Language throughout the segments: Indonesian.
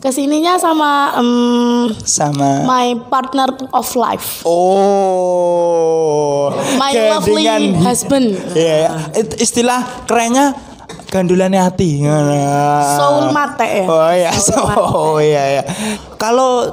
Kesininya sama Sama my partner of life. Oh, My lovely husband. Iya, istilah kerennya gandulannya hati. Soul mate ya. Oh iya, iya. Kalau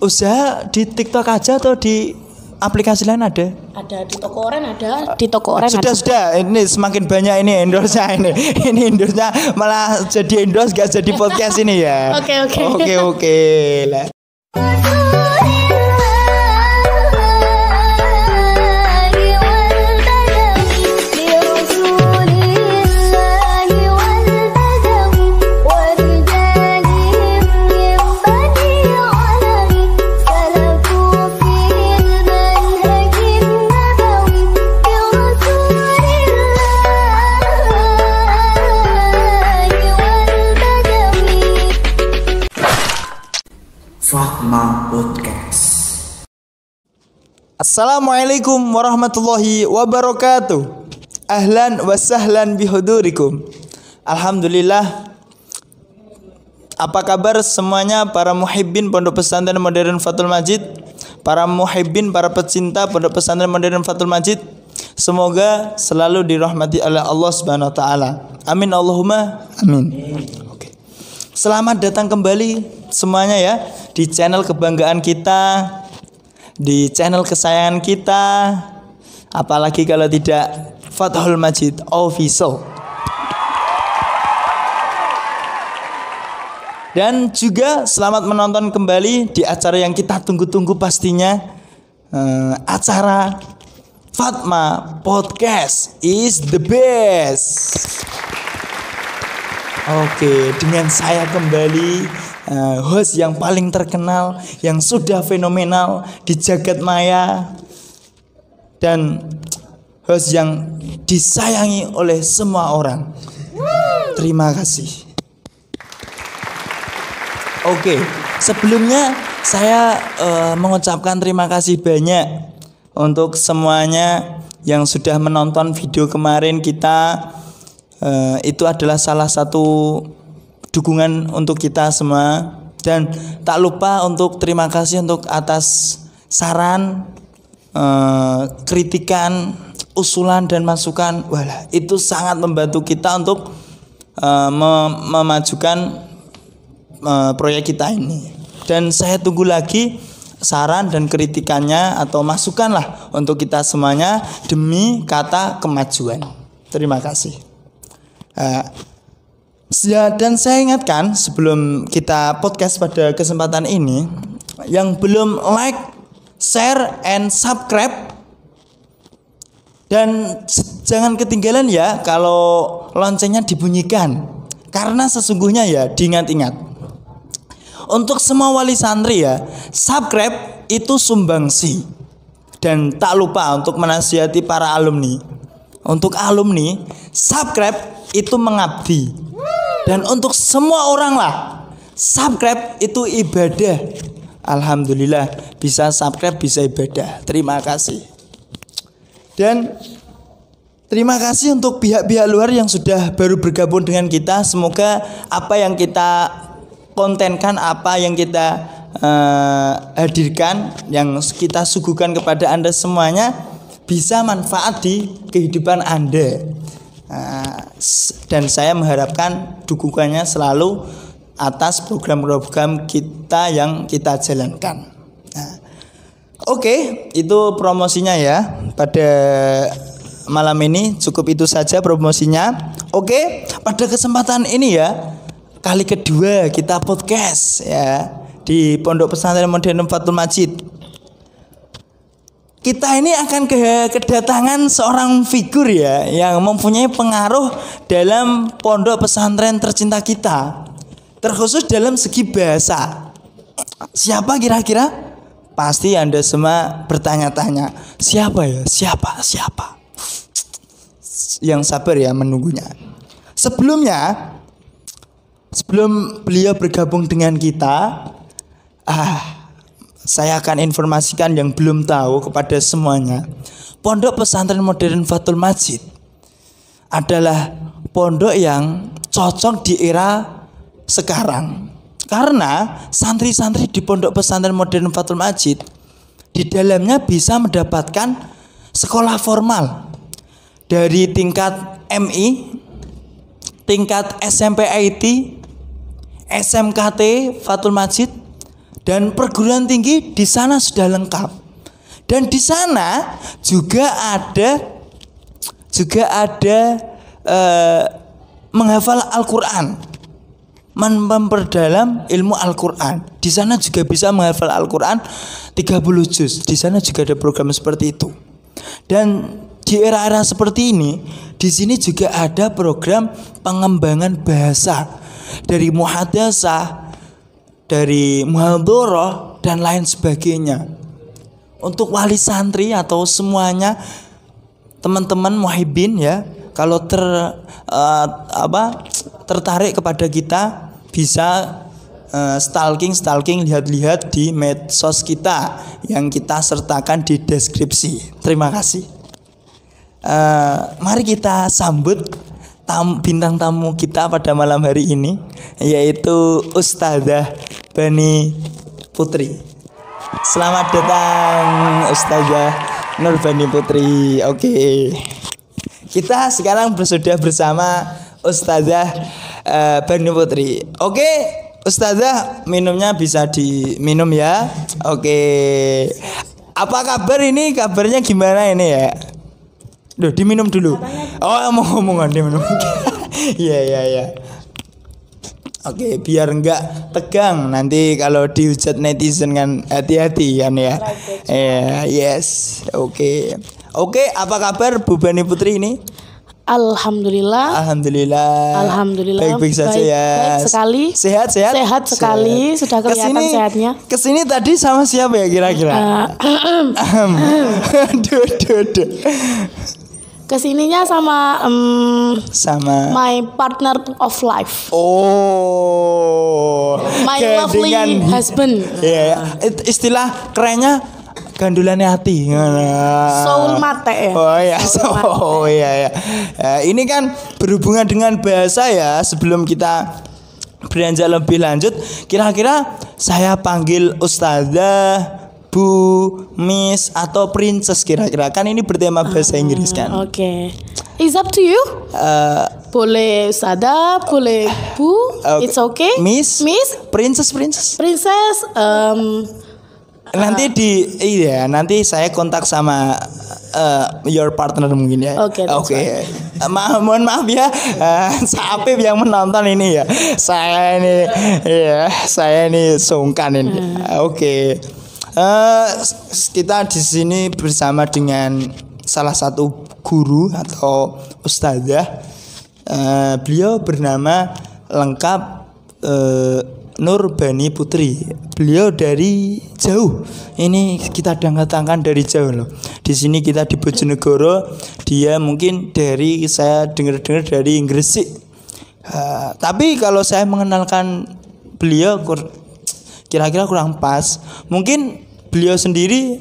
usaha di TikTok aja atau di aplikasi lain ada? Ada di toko oren ada, di toko oren ada. Sudah. Ini semakin banyak ini endorse-nya ini. Ini endorse-nya malah jadi endorse gak jadi podcast ini ya. Oke. Lah. Fatma Podcast. Assalamualaikum warahmatullahi wabarakatuh. Ahlan wa sahlan bihudurikum. Alhamdulillah. Apa kabar semuanya para muhibbin Pondok Pesantren Modern Fathul Majid, para muhibbin, para pecinta Pondok Pesantren Modern Fathul Majid. Semoga selalu dirahmati oleh Allah Subhanahu wa taala. Amin Allahumma amin. Oke. Selamat datang kembali semuanya ya di channel kebanggaan kita, di channel kesayangan kita, apalagi kalau tidak Fathul Majid Official. Dan juga selamat menonton kembali di acara yang kita tunggu-tunggu pastinya, acara Fatma Podcast is the best. Oke, dengan saya kembali host yang paling terkenal, yang sudah fenomenal di jagat maya, dan host yang disayangi oleh semua orang. Terima kasih. Oke, sebelumnya saya mengucapkan terima kasih banyak untuk semuanya yang sudah menonton video kemarin kita. Itu adalah salah satu dukungan untuk kita semua. Dan tak lupa untuk terima kasih untuk atas saran, kritikan, usulan dan masukan. Walah, itu sangat membantu kita untuk memajukan proyek kita ini. Dan saya tunggu lagi saran dan kritikannya atau masukan lah untuk kita semuanya demi kata kemajuan. Terima kasih. Dan saya ingatkan sebelum kita podcast pada kesempatan ini, yang belum like, share, and subscribe, dan jangan ketinggalan ya kalau loncengnya dibunyikan, karena sesungguhnya ya diingat-ingat untuk semua wali santri ya, subscribe itu sumbangsi. Dan tak lupa untuk menasihati para alumni. Untuk alumni, subscribe itu mengabdi. Dan untuk semua orang lah, subscribe itu ibadah. Alhamdulillah, bisa subscribe bisa ibadah. Terima kasih. Dan terima kasih untuk pihak-pihak luar yang sudah baru bergabung dengan kita. Semoga apa yang kita kontenkan, apa yang kita hadirkan, yang kita suguhkan kepada Anda semuanya bisa manfaat di kehidupan Anda. Dan saya mengharapkan dukungannya selalu atas program-program kita yang kita jalankan. Oke, itu promosinya ya. Pada malam ini cukup itu saja promosinya. Oke, pada kesempatan ini ya, kali kedua kita podcast ya di Pondok Pesantren Modern Fathul Majid. Kita ini akan kedatangan seorang figur ya yang mempunyai pengaruh dalam pondok pesantren tercinta kita, terkhusus dalam segi bahasa. Siapa kira-kira? Pasti Anda semua bertanya-tanya, siapa ya? Siapa? Yang sabar ya menunggunya. Sebelum beliau bergabung dengan kita, saya akan informasikan yang belum tahu kepada semuanya. Pondok Pesantren Modern Fathul Majid adalah pondok yang cocok di era sekarang. Karena santri-santri di Pondok Pesantren Modern Fathul Majid di dalamnya bisa mendapatkan sekolah formal dari tingkat MI, tingkat SMP IT, SMKT Fathul Majid, dan perguruan tinggi di sana sudah lengkap. Dan di sana juga ada menghafal Al-Qur'an, memperdalam ilmu Al-Qur'an. Di sana juga bisa menghafal Al-Qur'an 30 juz. Di sana juga ada program seperti itu. Dan di era-era seperti ini, di sini juga ada program pengembangan bahasa dari muhadatsah, dari muhadharah dan lain sebagainya. Untuk wali santri atau semuanya teman-teman muhibbin ya, kalau tertarik kepada kita bisa stalking lihat-lihat di medsos kita yang kita sertakan di deskripsi. Terima kasih. Mari kita sambut bintang tamu kita pada malam hari ini, yaitu Ustadzah Bani Putri. Selamat datang Ustadzah Nurbani Putri. Oke. Kita sekarang sudah bersama Ustadzah Bani Putri. Oke, Ustadzah, minumnya bisa diminum ya. Oke. Apa kabar ini? Kabarnya gimana ini ya? Duh, diminum dulu. Oh, omong-omongan diminum. Iya. Oke, biar enggak tegang nanti kalau dihujat netizen kan, hati-hati kan ya. Yes. Oke, apa kabar Bu Bani Putri ini? Alhamdulillah. Baik-baik saja ya. Baik sekali. Sehat. Sehat sekali. Sudah kelihatan sehatnya. Kesini tadi sama siapa ya kira-kira? Duh. Kesininya sama my partner of life. Oh, my lovely husband. Iya. Istilah kerennya gandulannya hati. Soul mate ya. Oh iya. Ini kan berhubungan dengan bahasa ya. Sebelum kita beranjak lebih lanjut, kira-kira saya panggil Ustadzah, Bu, Miss, atau Princess kira-kira. Kan ini bertema bahasa Inggris kan. Oke. It's up to you. Boleh Ustadzah, boleh Bu. It's okay. Miss, Princess. Nanti saya kontak sama your partner mungkin ya. Oke. Mohon maaf ya, Sapip yang menonton ini ya. Saya ini sungkan ini. Oke. Kita di sini bersama dengan salah satu guru atau ustadzah. Beliau bernama lengkap Nurbani Putri. Beliau dari jauh. Ini kita datangkan dari jauh loh. Di sini kita di Bojonegoro. Dia mungkin saya dengar dari Gresik. Tapi kalau saya mengenalkan beliau kira-kira kurang pas. Mungkin beliau sendiri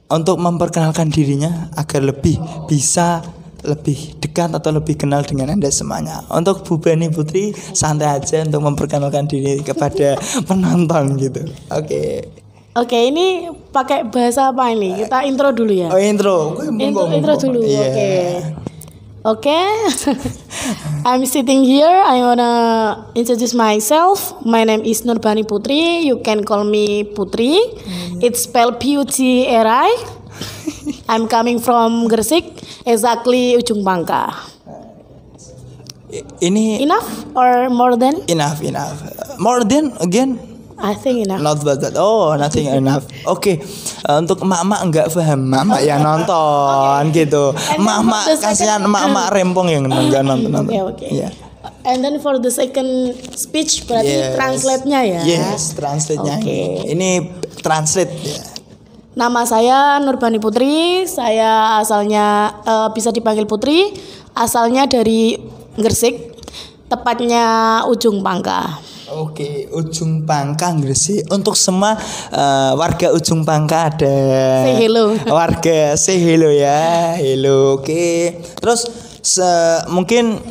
untuk memperkenalkan dirinya agar bisa lebih dekat atau lebih kenal dengan Anda semuanya. Untuk Bu Bani Putri santai aja untuk memperkenalkan diri kepada penonton gitu. Oke, ini pakai bahasa apa ini? Kita intro dulu ya. Oh, intro dulu. Yeah. Oke. I'm sitting here. I wanna introduce myself. My name is Nurbani Putri. You can call me Putri. It's spelled Putri. I'm coming from Gresik, exactly Ujung Bangka. Ini enough or more than? Enough. More than again? I think enough. Not bad. Oh, nothing enough. Oke. Untuk emak-emak enggak paham, emak yang nonton gitu. Emak-emak kasihan emak-emak rempong yang enggak nonton. Oke. Yeah. And then for the second speech berarti translate-nya ya. Yes, translate-nya. Okay. Ini translate ya. Nama saya Nurbani Putri. Saya asalnya bisa dipanggil Putri. Asalnya dari Gresik, tepatnya Ujung Bangka. Oke, Ujung Bangka Gresik. Untuk semua warga Ujung Bangka ada. Say hello. Warga say hello ya. Hello. Oke. Terus mungkin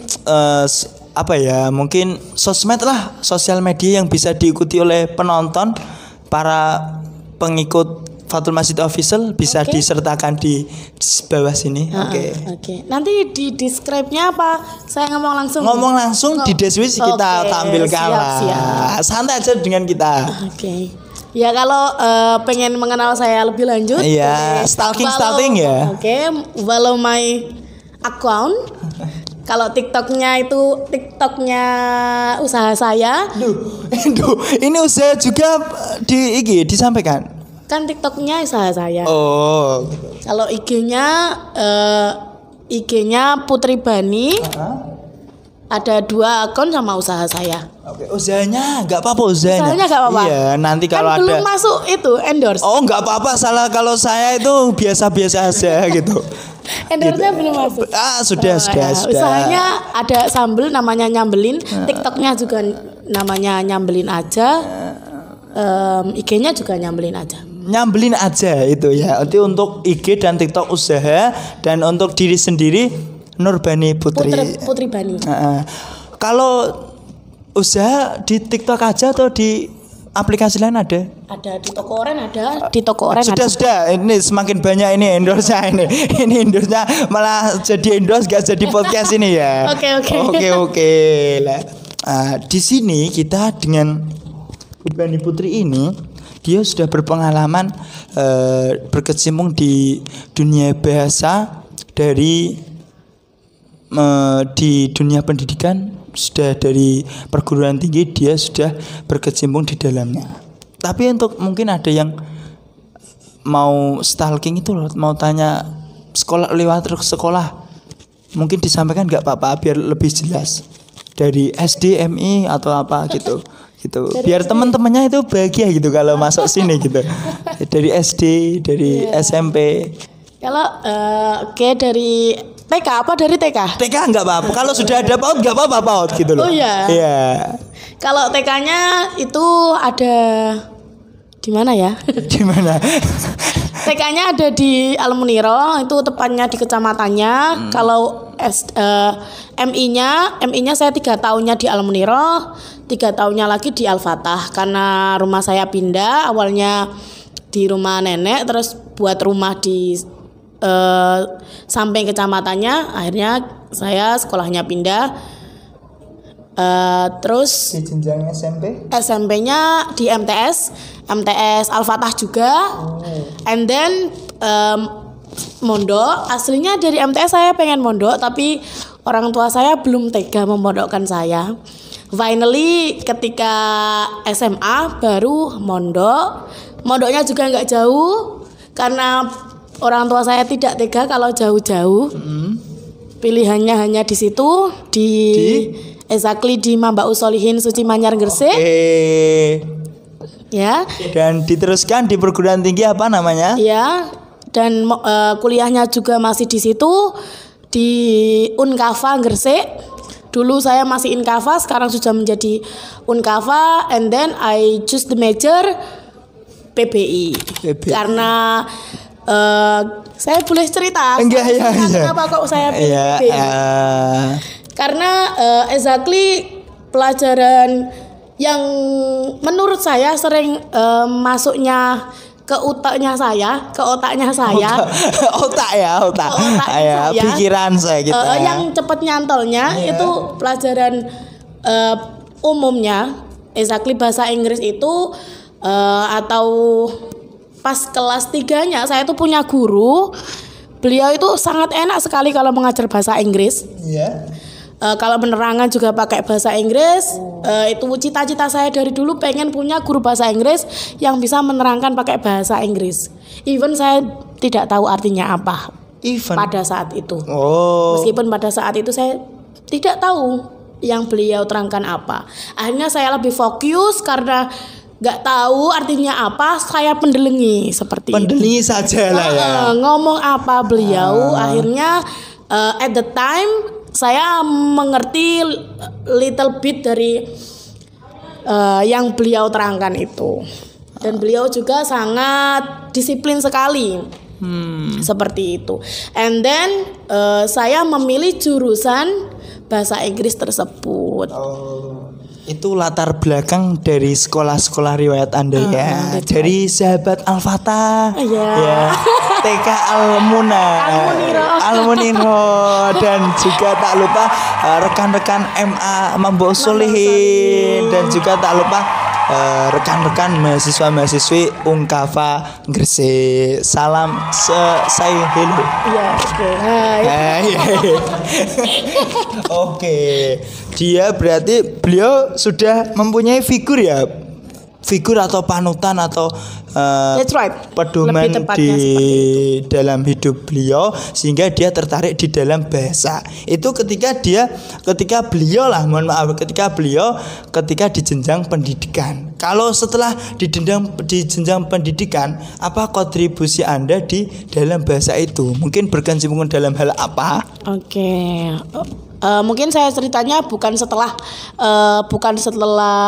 apa ya, mungkin sosmed lah, sosial media yang bisa diikuti oleh penonton, para pengikut Fathul Masjid Official bisa Oke. disertakan di bawah sini. Oke. Oke. Nanti di describe-nya apa? Saya ngomong langsung. Ngomong langsung di deskripsi kita Oke, tampilkan lah. siap. Santai aja dengan kita. Oke. Ya kalau pengen mengenal saya lebih lanjut, Iya, boleh stalking ya. Oke, follow my account. Kalau TikToknya usaha saya, Duh, ini usaha juga disampaikan. kan TikToknya usaha saya. Oh. Kalau IG-nya Putri Bani, ada 2 akun sama usaha saya. Oke, usahanya nggak apa-apa usahanya. Usahanya nggak apa-apa. Iya, nanti Kan kalau ada. belum masuk itu endorse. Oh, nggak apa-apa, salah kalau saya itu biasa-biasa aja gitu. Endorse-nya belum masuk. Sudah. Usahanya ada sambel namanya nyambelin, TikToknya juga namanya nyambelin aja, IG-nya juga nyambelin aja. Nyambelin aja itu ya. Nanti untuk IG dan TikTok usaha, dan untuk diri sendiri Nurbani Putri. Putri Bani. Kalau usaha di TikTok aja atau di aplikasi lain ada? Ada di toko oren ada, di toko oren ada. Sudah. Ini semakin banyak ini endorse-nya ini. Ini endorse-nya malah jadi endorse gak jadi podcast ini ya. Oke lah. Di sini kita dengan Nurbani Putri ini, dia sudah berpengalaman berkecimpung di dunia bahasa di dunia pendidikan. Sudah dari perguruan tinggi dia sudah berkecimpung di dalamnya. Tapi untuk mungkin ada yang mau stalking itu loh, mau tanya sekolah lewat sekolah, mungkin disampaikan nggak apa-apa biar lebih jelas dari SD, MI atau apa gitu. Biar teman-temannya itu bahagia gitu kalau masuk sini gitu. Dari SD, dari SMP. Kalau dari TK apa dari TK? TK nggak apa-apa. Kalau sudah ada PAUD nggak apa-apa PAUD gitu loh. Oh iya. Iya. Kalau TK-nya itu ada di mana ya? Di mana? TK-nya ada di Almuniro, itu tepatnya di kecamatannya. Kalau MI-nya saya 3 tahunnya di Almuniro, 3 tahunnya lagi di Al-Fatah. Karena rumah saya pindah, awalnya di rumah nenek, terus buat rumah di samping kecamatannya, akhirnya saya sekolahnya pindah. Terus Di jenjang SMP? SMP-nya di MTS Al-Fatah juga. And then mondok, aslinya dari MTS saya pengen mondok, tapi orang tua saya belum tega memondokkan saya. Finally ketika SMA baru mondoknya juga nggak jauh, karena orang tua saya tidak tega kalau jauh-jauh. Pilihannya hanya di situ, exactly di Mambaus Solihin Suci Manyar Gresik. Ya. Dan diteruskan di perguruan tinggi apa namanya? Ya. Dan kuliahnya juga masih di situ, di Unkava Gresik. Dulu saya masih Inkava, sekarang sudah menjadi Unkava. And then I choose the major PBI. Karena saya boleh cerita? Enggak ya. Kenapa kok saya pilih PBI? Karena exactly pelajaran yang menurut saya sering masuknya ke otaknya saya. Pikiran saya gitu. Yang cepat nyantolnya itu pelajaran umumnya, exactly bahasa Inggris itu atau pas kelas 3-nya saya tuh punya guru. Beliau itu sangat enak sekali kalau mengajar bahasa Inggris. Iya. Kalau penerangan juga pakai bahasa Inggris. Itu cita-cita saya dari dulu, pengen punya guru bahasa Inggris yang bisa menerangkan pakai bahasa Inggris. Even saya tidak tahu artinya apa. Pada saat itu. Meskipun pada saat itu saya tidak tahu yang beliau terangkan apa. Akhirnya saya lebih fokus karena nggak tahu artinya apa, saya pendelengi seperti pendelengi itu. Saja lah ya. Ngomong apa beliau, akhirnya at the time saya mengerti little bit dari yang beliau terangkan itu. Dan beliau juga sangat disiplin sekali. Seperti itu. And then saya memilih jurusan bahasa Inggris tersebut. Itu latar belakang dari sekolah-sekolah riwayat Anda ya. Dari sahabat Al-Fatah. Ya. TK Al-Muna. Al-Muniro dan juga tak lupa rekan-rekan MA Mambo Solihin dan juga tak lupa rekan-rekan mahasiswa-mahasiswi Ungkava Gresik. Salam say hello. Iya, oke. Oke. Dia berarti beliau sudah mempunyai figur ya. Figur atau panutan atau That's right. pedoman Lebih tepatnya di dalam hidup beliau sehingga dia tertarik di dalam bahasa. Itu ketika beliau ketika di jenjang pendidikan. Kalau setelah di jenjang pendidikan, apa kontribusi Anda di dalam bahasa itu? Mungkin berkecimpung dalam hal apa? Oke. Mungkin saya ceritanya bukan setelah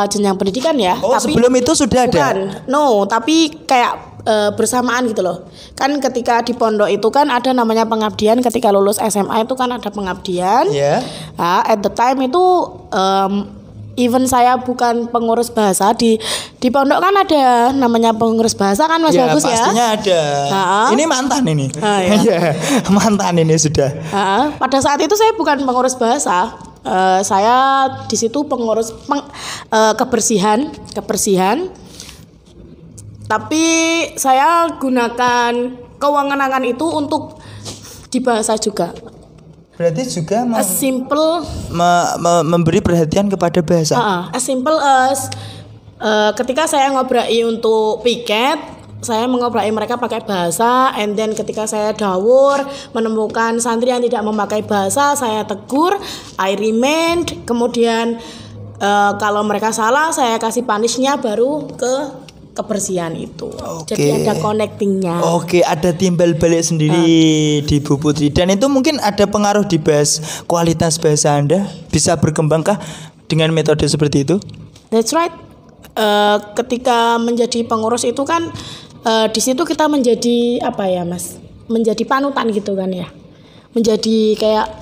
jenjang pendidikan ya. Tapi sebelum itu sudah ada. No, tapi kayak bersamaan gitu loh. Kan ketika di pondok itu kan ada namanya pengabdian. Ketika lulus SMA itu kan ada pengabdian. Yeah. Nah, at the time itu even saya bukan pengurus bahasa di pondok kan ada namanya pengurus bahasa kan Mas Bagus ya. Pastinya ada. Ini mantan ini. Ya. Mantan ini sudah. Pada saat itu saya bukan pengurus bahasa. Saya di situ pengurus kebersihan. Tapi saya gunakan kewenangan itu untuk di bahasa juga. Berarti juga as simple memberi perhatian kepada bahasa. As simple as ketika saya ngobrai untuk piket, saya mengobrai mereka pakai bahasa, and then ketika saya dawur menemukan santri yang tidak memakai bahasa, saya tegur, I remind, kemudian kalau mereka salah saya kasih punishnya baru ke kebersihan itu. Jadi ada connectingnya. Ada timbal balik sendiri di Bu Putri. Dan itu mungkin ada pengaruh di kualitas bahasa Anda. Bisa berkembangkah dengan metode seperti itu? That's right. Ketika menjadi pengurus itu kan di situ kita menjadi apa ya Mas? Menjadi panutan gitu kan ya. Menjadi kayak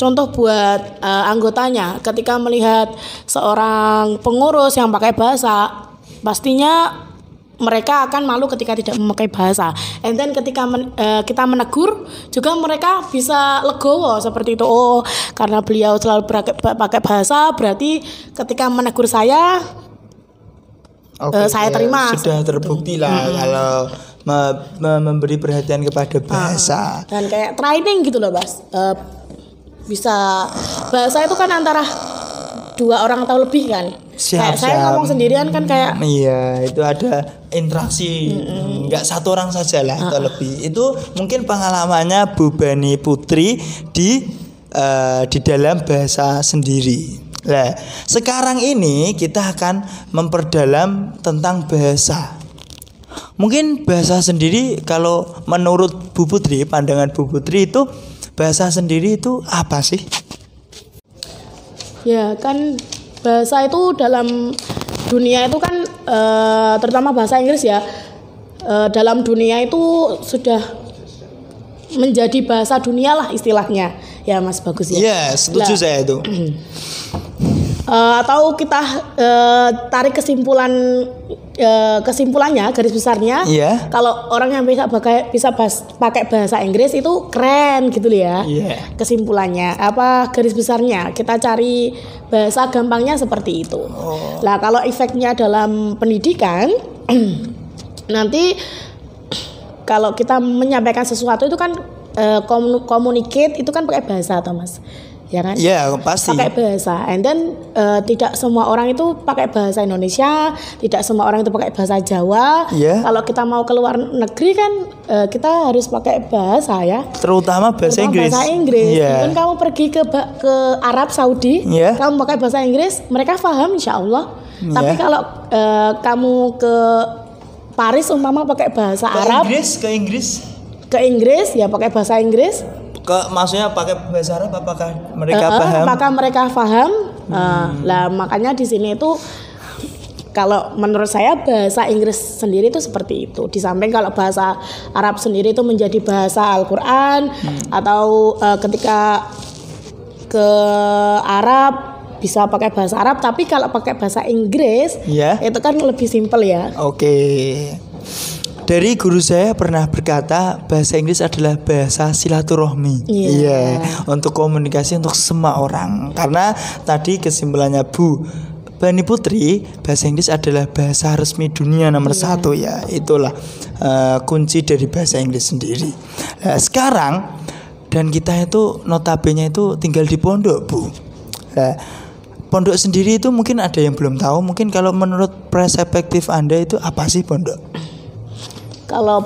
contoh buat anggotanya. Ketika melihat seorang pengurus yang pakai bahasa, pastinya mereka akan malu ketika tidak memakai bahasa. And then ketika kita menegur juga mereka bisa legowo seperti itu. Oh, karena beliau selalu pakai bahasa, berarti ketika menegur saya saya terima. Sudah terbukti lah kalau memberi perhatian kepada bahasa. Dan kayak training gitu loh, Mas. Bisa bahasa itu kan antara 2 orang atau lebih kan. Kayak saya ngomong sendirian kan kayak itu ada interaksi. Enggak 1 orang saja lah atau lebih. Itu mungkin pengalamannya Bu Bani Putri di dalam bahasa sendiri. Nah, sekarang ini kita akan memperdalam tentang bahasa. Mungkin bahasa sendiri kalau menurut Bu Putri, pandangan Bu Putri itu bahasa sendiri itu apa sih? Ya kan bahasa itu dalam dunia itu kan terutama bahasa Inggris ya, dalam dunia itu sudah menjadi bahasa dunia lah istilahnya ya Mas Bagus ya. Iya, setuju saya itu. Atau kita tarik kesimpulannya garis besarnya, kalau orang yang bisa pakai bahasa Inggris itu keren gitu ya. Kesimpulannya apa garis besarnya kita cari bahasa gampangnya seperti itu. Lah kalau efeknya dalam pendidikan nanti kalau kita menyampaikan sesuatu itu kan communicate itu kan pakai bahasa atau Mas? Ya kan? Ya pasti. Pakai bahasa. And then tidak semua orang itu pakai bahasa Indonesia, tidak semua orang itu pakai bahasa Jawa. Kalau kita mau keluar negeri kan kita harus pakai bahasa ya. Terutama bahasa Inggris. Bahasa Inggris. Mungkin kamu pergi ke Arab Saudi, kamu pakai bahasa Inggris, mereka paham insya Allah. Tapi kalau kamu ke Paris umpama pakai bahasa Arab. Ke Inggris ya pakai bahasa Inggris. Maksudnya pakai bahasa Arab apakah mereka paham? Apakah mereka paham? Lah makanya di sini itu kalau menurut saya bahasa Inggris sendiri itu seperti itu. Di samping kalau bahasa Arab sendiri itu menjadi bahasa Al-Qur'an atau ketika ke Arab bisa pakai bahasa Arab, tapi kalau pakai bahasa Inggris Ya. itu kan lebih simpel ya. Oke. Dari guru saya pernah berkata bahasa Inggris adalah bahasa silaturahmi. Iya. Iya, untuk komunikasi untuk semua orang. Karena tadi kesimpulannya Bu Bani Putri, bahasa Inggris adalah bahasa resmi dunia nomor satu ya. Itulah kunci dari bahasa Inggris sendiri. Nah, sekarang dan kita itu notabene itu tinggal di pondok, Bu. Nah, pondok sendiri itu mungkin ada yang belum tahu. Mungkin kalau menurut perspektif Anda itu apa sih pondok? Kalau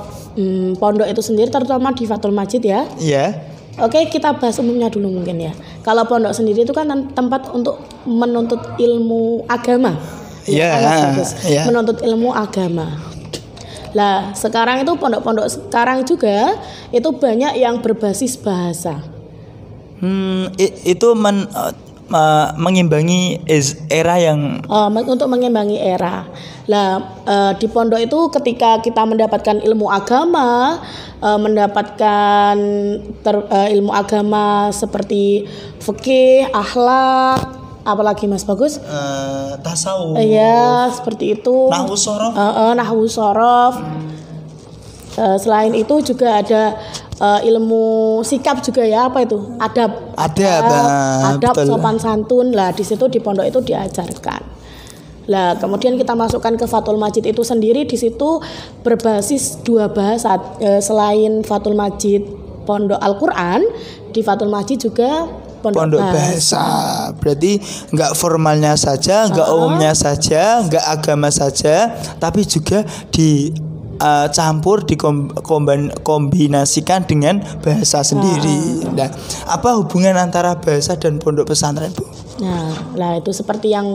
pondok itu sendiri terutama di Fathul Majid ya. Iya. Oke, kita bahas umumnya dulu mungkin ya. Kalau pondok sendiri itu kan tempat untuk menuntut ilmu agama. Iya, sangat bagus. iya. Menuntut ilmu agama. Lah, sekarang itu pondok-pondok sekarang juga itu banyak yang berbasis bahasa. Itu mengimbangi era yang Untuk mengimbangi era. Lah, di pondok itu ketika kita mendapatkan ilmu agama, mendapatkan ilmu agama seperti fikih, akhlak, apalagi Mas Bagus? tasawuf. Iya, seperti itu. Nahwu shorof. Nahwu shorof. Selain itu juga ada ilmu sikap juga ya, apa itu? Adab. Adab, betul. sopan santun. Lah di situ di pondok itu diajarkan. Lah kemudian kita masukkan ke Fathul Majid itu sendiri, di situ berbasis dua bahasa. Selain Fathul Majid pondok Al-Qur'an, di Fathul Majid juga pondok bahasa. Berarti nggak formalnya saja, nggak umumnya saja, nggak agama saja, tapi juga campur dikombinasikan dengan bahasa sendiri. Nah, apa hubungan antara bahasa dan pondok pesantren, Bu? Nah, lah itu seperti yang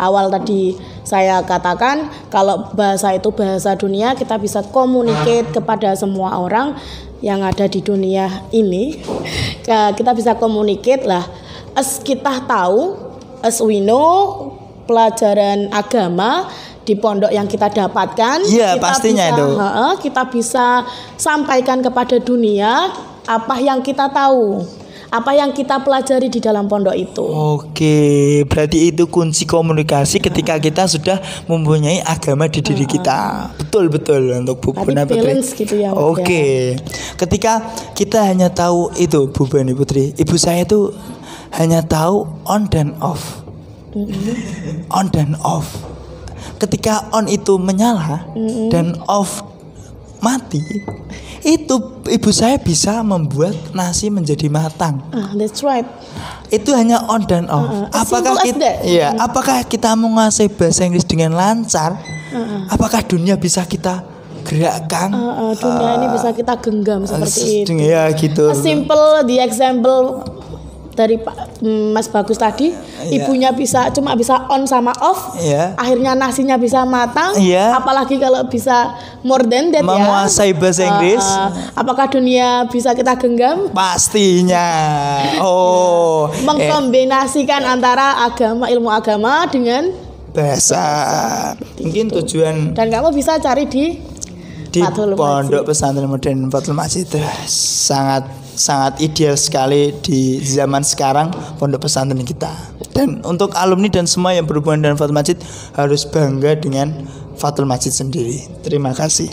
awal tadi saya katakan, kalau bahasa itu bahasa dunia, kita bisa communicate kepada semua orang yang ada di dunia ini. Kita bisa communicate lah. As kita tahu, as we know, pelajaran agama di pondok yang kita dapatkan, Iya, kita pastinya bisa, itu. kita bisa sampaikan kepada dunia apa yang kita tahu, apa yang kita pelajari di dalam pondok itu. Oke, berarti itu kunci komunikasi ketika kita sudah mempunyai agama di diri kita. Betul untuk Bu Berarti Bani Putri. balance gitu ya, Mas, Oke. Ketika kita hanya tahu itu, Bu Bani Putri, ibu saya itu hanya tahu on dan off. On dan off. Ketika on itu menyala dan off mati, itu ibu saya bisa membuat nasi menjadi matang. That's right. Itu hanya on dan off. Apakah simple as kita, that. apakah kita menguasai bahasa Inggris dengan lancar? Apakah dunia bisa kita gerakkan? Dunia ini bisa kita genggam seperti itu. Ya gitu. Simple the example dari Mas Bagus tadi, ibunya cuma bisa on sama off, Iya. akhirnya nasinya bisa matang. Iya. Apalagi kalau bisa more than that Menguasai bahasa Inggris. apakah dunia bisa kita genggam? Pastinya. Mengkombinasikan antara ilmu agama dengan Bahasa. Mungkin tujuan dan kamu bisa cari di Fathul Pondok Pesantren Modern Fathul Majid itu sangat ideal sekali di zaman sekarang pondok pesantren kita. Dan untuk alumni dan semua yang berhubungan dengan Fathul Majid harus bangga dengan Fathul Majid sendiri. Terima kasih.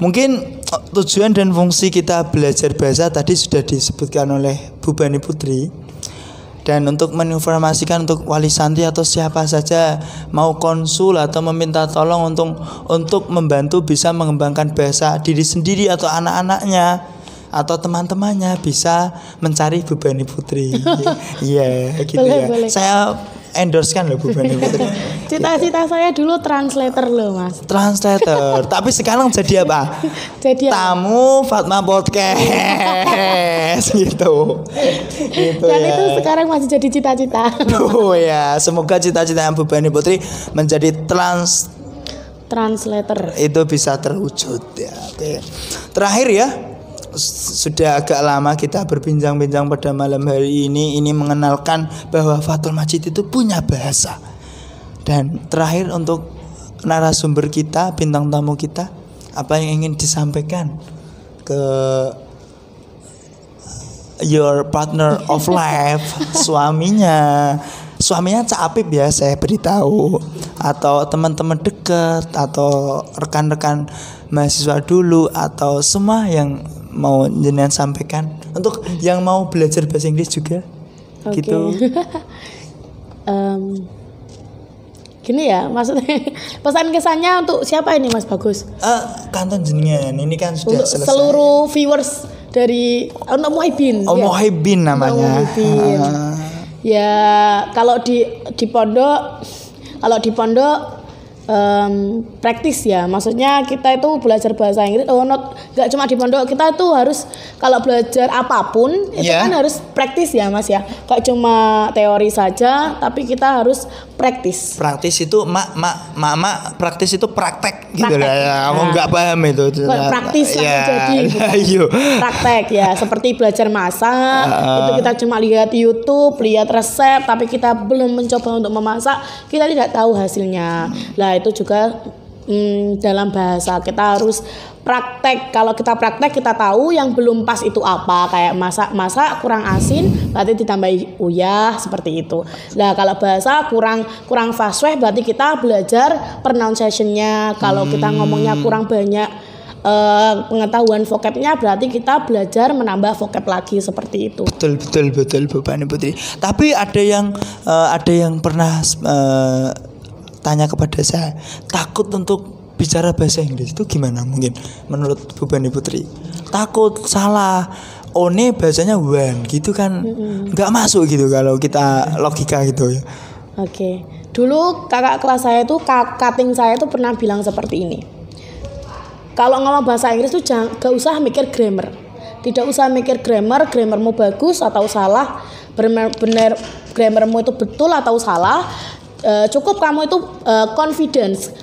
Mungkin tujuan dan fungsi kita belajar bahasa tadi sudah disebutkan oleh Bu Bani Putri. Dan untuk menginformasikan untuk wali santri atau siapa saja mau konsul atau meminta tolong untuk membantu bisa mengembangkan bahasa diri sendiri atau anak-anaknya atau teman-temannya, bisa mencari Bu Bani Putri. Iya, gitu ya. Boleh. Saya endorsekan loh Bu Bani Putri. Cita-cita saya dulu translator loh, Mas. Translator. Tapi sekarang jadi apa? Jadi Tamu Fatma Podcast gitu. Gitu dan ya. itu sekarang masih jadi cita-cita. Oh ya, semoga cita-cita Bu Bani Putri menjadi Translator. itu bisa terwujud ya. Oke. Terakhir ya, sudah agak lama kita berbincang-bincang pada malam hari ini mengenalkan bahwa Fathul Majid itu punya bahasa. Dan terakhir untuk narasumber kita, bintang tamu kita, apa yang ingin disampaikan ke your partner of life, suaminya Cak Apip ya, saya beritahu, atau teman-teman dekat, atau rekan-rekan mahasiswa dulu, atau semua yang mau jenengan sampaikan untuk yang mau belajar bahasa Inggris juga. Oke. Gitu. Gini ya, maksudnya pesan kesannya untuk siapa ini Mas Bagus? Kanton jenengan ini kan sudah Untuk selesai. seluruh viewers dari untuk Muhibin. Oh, Muhibin namanya. Muhibin. Ya, kalau di pondok, praktis ya, maksudnya kita itu belajar bahasa Inggris. Nggak cuma di pondok, kita itu harus kalau belajar apapun itu kan harus praktis ya Mas ya. Gak cuma teori saja, tapi kita harus praktis. Praktis itu mak praktis itu praktek gitu lah ya. Aku nggak paham itu. Praktis ya. Jadi gitu. Praktek ya, seperti belajar masak itu kita cuma lihat YouTube, lihat resep, tapi kita belum mencoba untuk memasak, kita tidak tahu hasilnya. Lah itu juga dalam bahasa kita harus praktek. Kalau kita praktek kita tahu yang belum pas itu apa, kayak masak kurang asin berarti ditambahi uyah seperti itu. Nah kalau bahasa kurang fasih berarti kita belajar pronunciation-nya. Kalau kita ngomongnya kurang banyak pengetahuan vocabnya berarti kita belajar menambah vocab lagi seperti itu. Betul Bu Bani Putri. Tapi ada yang pernah tanya kepada saya, takut untuk bicara bahasa Inggris itu gimana mungkin menurut Bu Bani Putri? Takut salah, one bahasanya one gitu kan, nggak masuk gitu kalau kita logika gitu ya. Oke. Dulu kakak kelas saya itu, cutting saya itu pernah bilang seperti ini. Kalau ngomong bahasa Inggris tuh gak usah mikir grammar. Tidak usah mikir grammarmu bagus atau salah, benar grammarmu itu betul atau salah. Cukup kamu itu confidence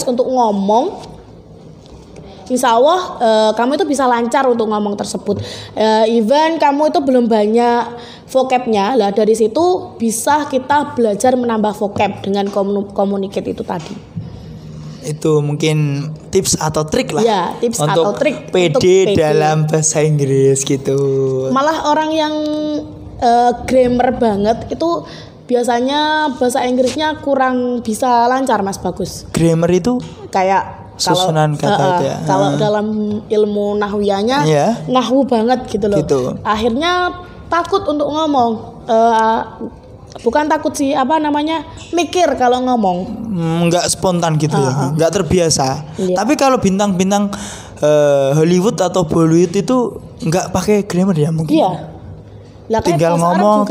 untuk ngomong. Insya Allah kamu itu bisa lancar untuk ngomong tersebut. Even kamu itu belum banyak vocabnya, lah dari situ bisa kita belajar menambah vocab dengan communicate itu tadi. Itu mungkin tips atau trik lah ya, tips untuk atau trik PD, untuk PD dalam bahasa Inggris gitu. Malah orang yang grammar banget itu biasanya bahasa Inggrisnya kurang bisa lancar Mas Bagus. Grammar itu kayak susunan kata itu ya. Kalau dalam ilmu nahwiyahnya nahwu banget gitu loh. Gitu. Akhirnya takut untuk ngomong. Bukan takut sih, mikir kalau ngomong. Nggak spontan gitu ya, nggak terbiasa. Iya. Tapi kalau bintang-bintang Hollywood atau Bollywood itu nggak pakai grammar ya mungkin. Iya. Tinggal ngomong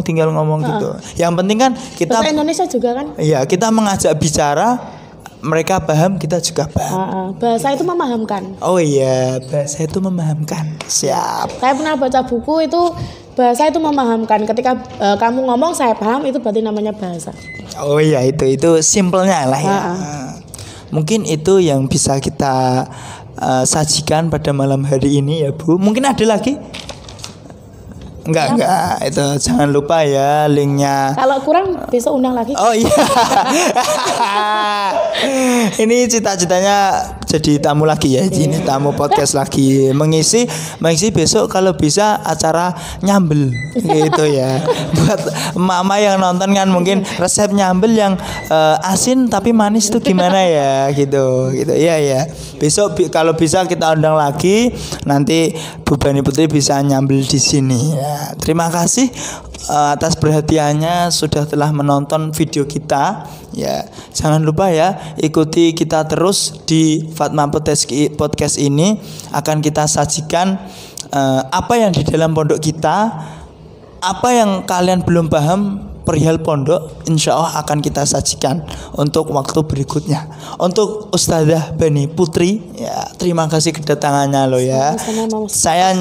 gitu. Yang penting kan kita bahasa Indonesia juga kan. Iya, kita mengajak bicara, mereka paham, kita juga paham. Bahasa itu memahamkan. Oh iya, bahasa itu memahamkan. Siap. Saya pernah baca buku itu, bahasa itu memahamkan. Ketika kamu ngomong saya paham, itu berarti namanya bahasa. Oh iya, itu simpelnya lah ya. Mungkin itu yang bisa kita sajikan pada malam hari ini ya Bu. Mungkin ada lagi? Enggak, itu jangan lupa ya linknya. Kalau kurang besok undang lagi. Oh iya. Ini cita-citanya jadi tamu lagi ya. Ini tamu podcast lagi, mengisi besok kalau bisa acara nyambel gitu ya. Buat mama yang nonton kan mungkin resep nyambel yang asin tapi manis tuh gimana ya gitu. Ya. Besok kalau bisa kita undang lagi, nanti Bu Bani Putri bisa nyambel di sini ya. Terima kasih atas perhatiannya sudah telah menonton video kita ya. Jangan lupa ya, ikuti kita terus di Fatma Podcast ini. Akan kita sajikan apa yang di dalam pondok kita, apa yang kalian belum paham perihal pondok, insya Allah akan kita sajikan untuk waktu berikutnya. Untuk Ustadzah Bani Putri ya, terima kasih kedatangannya lo ya. Saya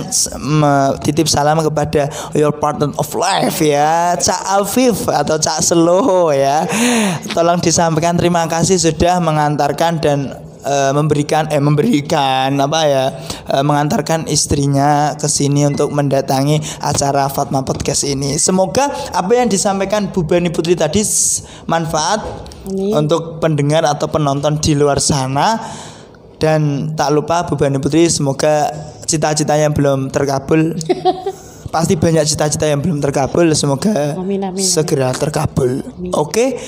titip salam kepada your partner of life ya, Cak Alfif atau Cak Selo ya. Tolong disampaikan terima kasih sudah mengantarkan dan mengantarkan istrinya ke sini untuk mendatangi acara Fatma Podcast ini. Semoga apa yang disampaikan Bu Bani Putri tadi manfaat untuk pendengar atau penonton di luar sana. Dan tak lupa Bu Bani Putri semoga cita-citanya belum terkabul. Pasti banyak cita-cita yang belum terkabul. Semoga Amin. segera terkabul. Oke.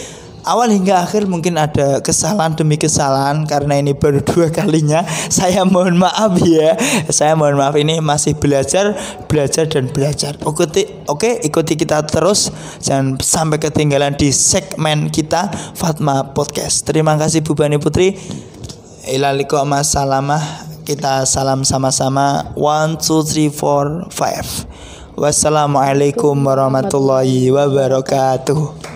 Awal hingga akhir mungkin ada kesalahan demi kesalahan karena ini baru 2 kalinya. Saya mohon maaf ya. Saya mohon maaf, ini masih belajar dan belajar. Oke, ikuti kita terus. Jangan sampai ketinggalan di segmen kita Fatma Podcast. Terima kasih Bu Bani Putri. Ilaliko mas salamah. Kita salam sama-sama. 1 2 3 4 5. Wassalamualaikum warahmatullahi wabarakatuh.